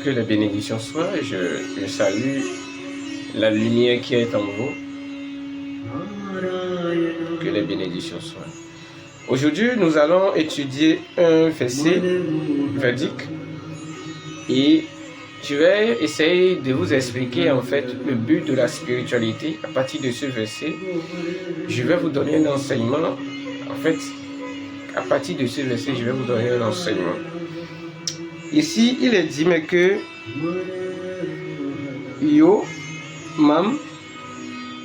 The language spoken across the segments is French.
Que les bénédictions soient. Je salue la lumière qui est en vous. Que les bénédictions soient. Aujourd'hui, nous allons étudier un verset vedique et je vais essayer de vous expliquer en fait le but de la spiritualité à partir de ce verset. Je vais vous donner un enseignement. En fait, à partir de ce verset, je vais vous donner un enseignement. Ici, il est dit mais que Yo Mam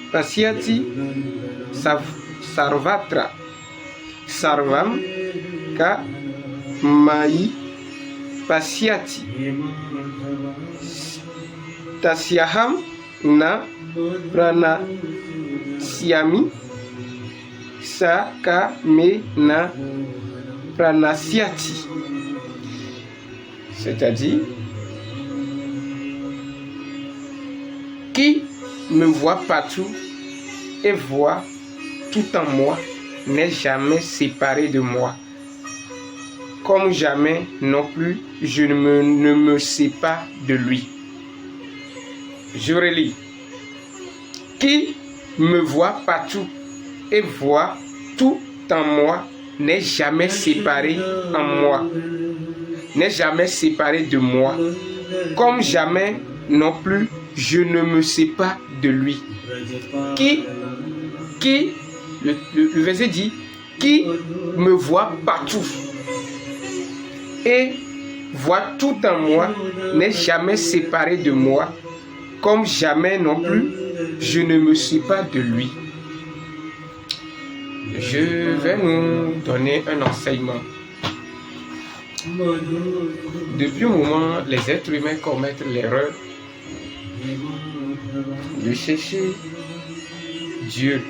Pasyati Sarvatra Sarvam Ka Mai Pasyati Tasyaham Na Pranasyami Sakame Na Pranasyati. C'est-à-dire, qui me voit partout et voit tout en moi n'est jamais séparé de moi. Comme jamais non plus, je ne me sépare de lui. Je relis. Qui me voit partout et voit tout en moi n'est jamais séparé en moi. N'est jamais séparé de moi. Comme jamais non plus, je ne me sépare de lui. Le verset dit, qui me voit partout et voit tout en moi n'est jamais séparé de moi, comme jamais non plus je ne me sépare de lui. Je vais nous donner un enseignement. Depuis un moment, les êtres humains commettent l'erreur de chercher Dieu,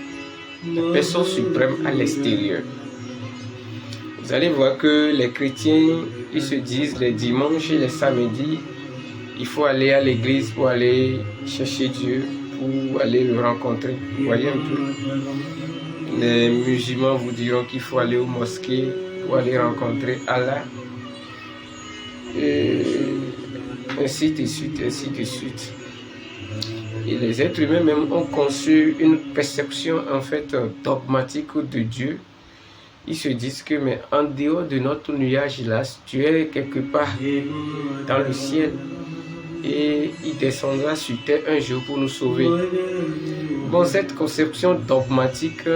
la personne suprême, à l'extérieur. Vous allez voir que les chrétiens, ils se disent les dimanches et les samedis, il faut aller à l'église pour aller chercher Dieu, pour aller le rencontrer. Vous voyez un peu. Les musulmans vous diront qu'il faut aller aux mosquées pour aller rencontrer Allah. Et ainsi de suite, ainsi de suite. Et les êtres humains même ont conçu une perception en fait dogmatique de Dieu. Ils se disent que mais en dehors de notre nuage là, Dieu est quelque part dans le ciel et il descendra sur terre un jour pour nous sauver. Bon, cette conception dogmatique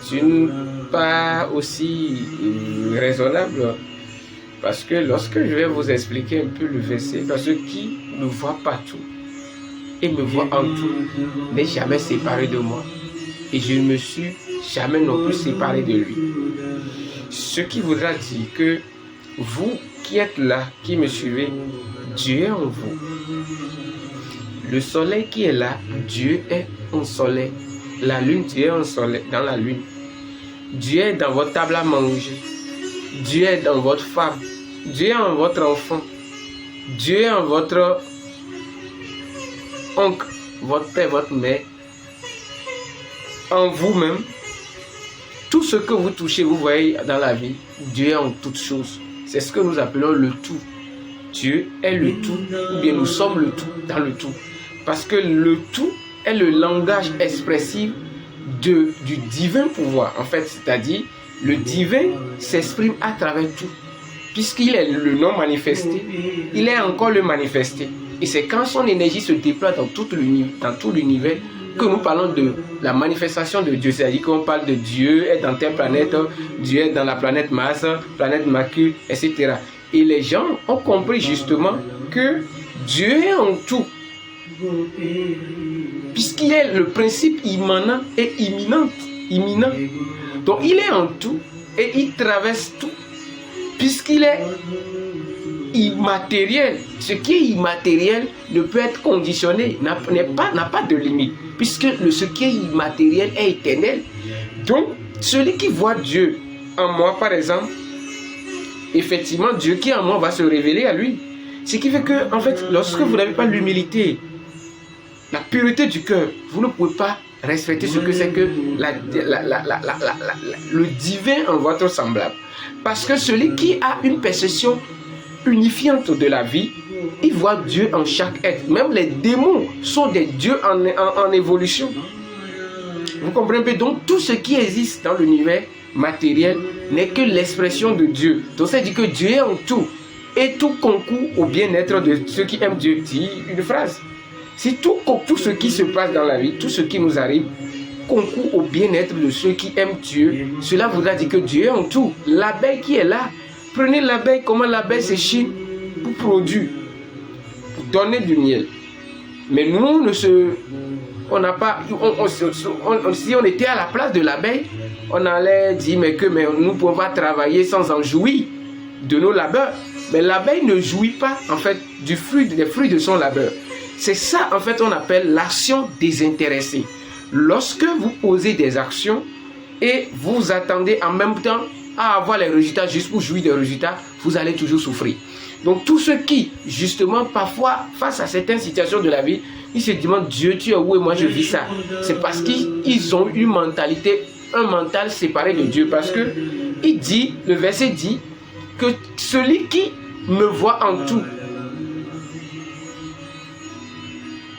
d'une part aussi raisonnable, parce que lorsque je vais vous expliquer un peu le verset, parce que qui me voit partout et me voit en tout n'est jamais séparé de moi, et je ne me suis jamais non plus séparé de lui. Ce qui voudra dire que vous qui êtes là, qui me suivez, Dieu est en vous. Le soleil qui est là, Dieu est en soleil. La lune, Dieu est en soleil, dans la lune. Dieu est dans votre table à manger. Dieu est dans votre femme. Dieu est en votre enfant. Dieu est en votre oncle, votre père, votre mère. En vous-même. Tout ce que vous touchez, vous voyez dans la vie, Dieu est en toutes choses. C'est ce que nous appelons le tout. Dieu est le tout, ou bien nous sommes le tout dans le tout. Parce que le tout est le langage expressif du divin pouvoir. En fait, c'est-à-dire, le divin s'exprime à travers tout. Puisqu'il est le non manifesté, il est encore le manifesté. Et c'est quand son énergie se déploie dans tout l'univers que nous parlons de la manifestation de Dieu. C'est-à-dire qu'on parle de Dieu est dans telle planète, Dieu est dans la planète Mars, planète Mercure, etc. Et les gens ont compris justement que Dieu est en tout. Puisqu'il est le principe immanent et imminent. Donc il est en tout et il traverse tout. Puisqu'il est immatériel. Ce qui est immatériel ne peut être conditionné, n'a pas de limite. Puisque ce qui est immatériel est éternel. Donc, celui qui voit Dieu en moi, par exemple, effectivement, Dieu qui est en moi va se révéler à lui. Ce qui fait que, en fait, lorsque vous n'avez pas l'humilité, la pureté du cœur, vous ne pouvez pas respecter ce que c'est que le divin en votre semblable. Parce que celui qui a une perception unifiante de la vie, ils voient Dieu en chaque être. Même les démons sont des dieux en évolution. Vous comprenez un peu? Donc tout ce qui existe dans l'univers matériel n'est que l'expression de Dieu. Donc ça dit que Dieu est en tout. Et tout concourt au bien-être de ceux qui aiment Dieu. Dit une phrase. Si tout ce qui se passe dans la vie, tout ce qui nous arrive, concourt au bien-être de ceux qui aiment Dieu, cela voudra dire que Dieu est en tout. L'abeille qui est là, prenez l'abeille, comment l'abeille s'échine pour produire, pour donner du miel. Mais nous, on n'a pas, si on était à la place de l'abeille, on allait dire mais nous ne pouvons pas travailler sans en jouir de nos labeurs. Mais l'abeille ne jouit pas en fait des fruits de son labeur. C'est ça en fait on appelle l'action désintéressée. Lorsque vous posez des actions et vous attendez en même temps à avoir les résultats juste pour jouir des résultats, vous allez toujours souffrir. Donc tous ceux qui justement parfois face à certaines situations de la vie, ils se demandent Dieu tu es où et moi je vis ça. C'est parce qu'ils ont une mentalité, un mental séparé de Dieu. Parce que le verset dit que celui qui me voit en tout,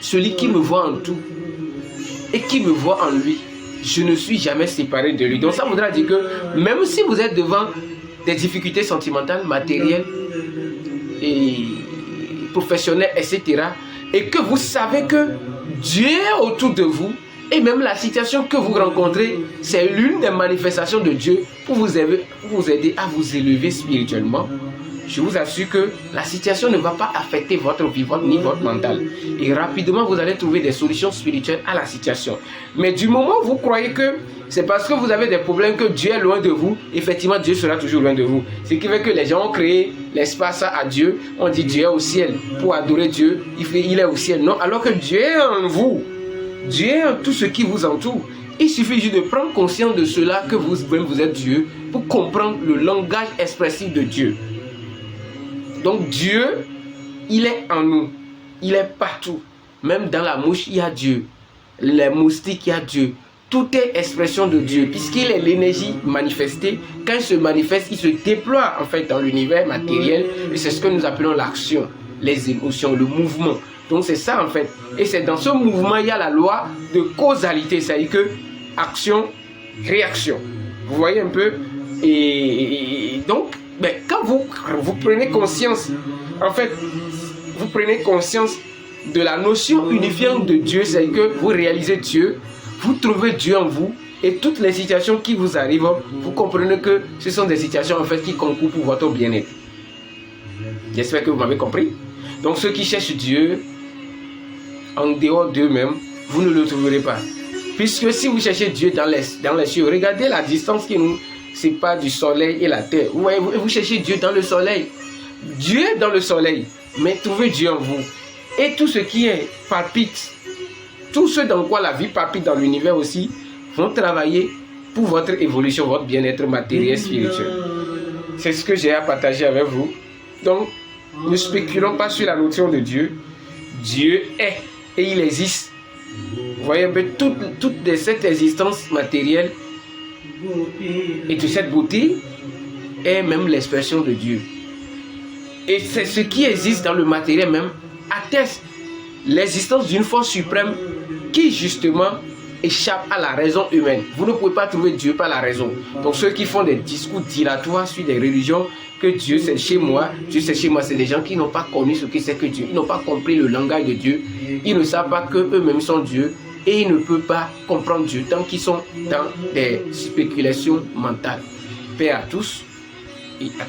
celui qui me voit en tout et qui me voit en lui, je ne suis jamais séparé de lui. Donc ça voudra dire que même si vous êtes devant des difficultés sentimentales, matérielles et professionnelles, etc., et que vous savez que Dieu est autour de vous, et même la situation que vous rencontrez, c'est l'une des manifestations de Dieu pour vous aider à vous élever spirituellement, je vous assure que la situation ne va pas affecter votre vie, ni votre mental. Et rapidement, vous allez trouver des solutions spirituelles à la situation. Mais du moment où vous croyez que c'est parce que vous avez des problèmes que Dieu est loin de vous, effectivement, Dieu sera toujours loin de vous. Ce qui fait que les gens ont créé l'espace à Dieu. On dit Dieu est au ciel. Pour adorer Dieu, il est au ciel. Non, alors que Dieu est en vous. Dieu est en tout ce qui vous entoure. Il suffit juste de prendre conscience de cela que vous-même vous êtes Dieu pour comprendre le langage expressif de Dieu. Donc Dieu, il est en nous. Il est partout. Même dans la mouche, il y a Dieu. Les moustiques, il y a Dieu. Tout est expression de Dieu. Puisqu'il est l'énergie manifestée, quand il se manifeste, il se déploie en fait dans l'univers matériel. Et c'est ce que nous appelons l'action, les émotions, le mouvement. Donc c'est ça en fait. Et c'est dans ce mouvement, il y a la loi de causalité. C'est-à-dire que action, réaction. Vous voyez un peu? Et donc, quand vous prenez conscience, en fait, vous prenez conscience de la notion unifiante de Dieu, c'est que vous réalisez Dieu, vous trouvez Dieu en vous, et toutes les situations qui vous arrivent, vous comprenez que ce sont des situations en fait qui concourent pour votre bien-être. J'espère que vous m'avez compris. Donc ceux qui cherchent Dieu en dehors d'eux-mêmes, vous ne le trouverez pas. Puisque si vous cherchez Dieu dans les cieux, regardez la distance qui nous sépare du soleil et la terre. Vous cherchez Dieu dans le soleil. Dieu est dans le soleil, mais trouvez Dieu en vous. Et tout ce qui est palpite, tout ce dans quoi la vie palpite dans l'univers aussi, vont travailler pour votre évolution, votre bien-être matériel, spirituel. C'est ce que j'ai à partager avec vous. Donc, ne spéculons pas sur la notion de Dieu. Dieu est et il existe. Vous voyez, toute de cette existence matérielle et de cette beauté est même l'expression de Dieu. Et c'est ce qui existe dans le matériel même atteste l'existence d'une force suprême qui justement échappe à la raison humaine. Vous ne pouvez pas trouver Dieu par la raison. Donc ceux qui font des discours dilatoires sur des religions, que Dieu c'est chez moi, Dieu c'est chez moi, c'est des gens qui n'ont pas connu ce que c'est que Dieu. Ils n'ont pas compris le langage de Dieu. Ils ne savent pas qu'eux-mêmes sont Dieu et ils ne peuvent pas comprendre Dieu tant qu'ils sont dans des spéculations mentales. Paix à tous et à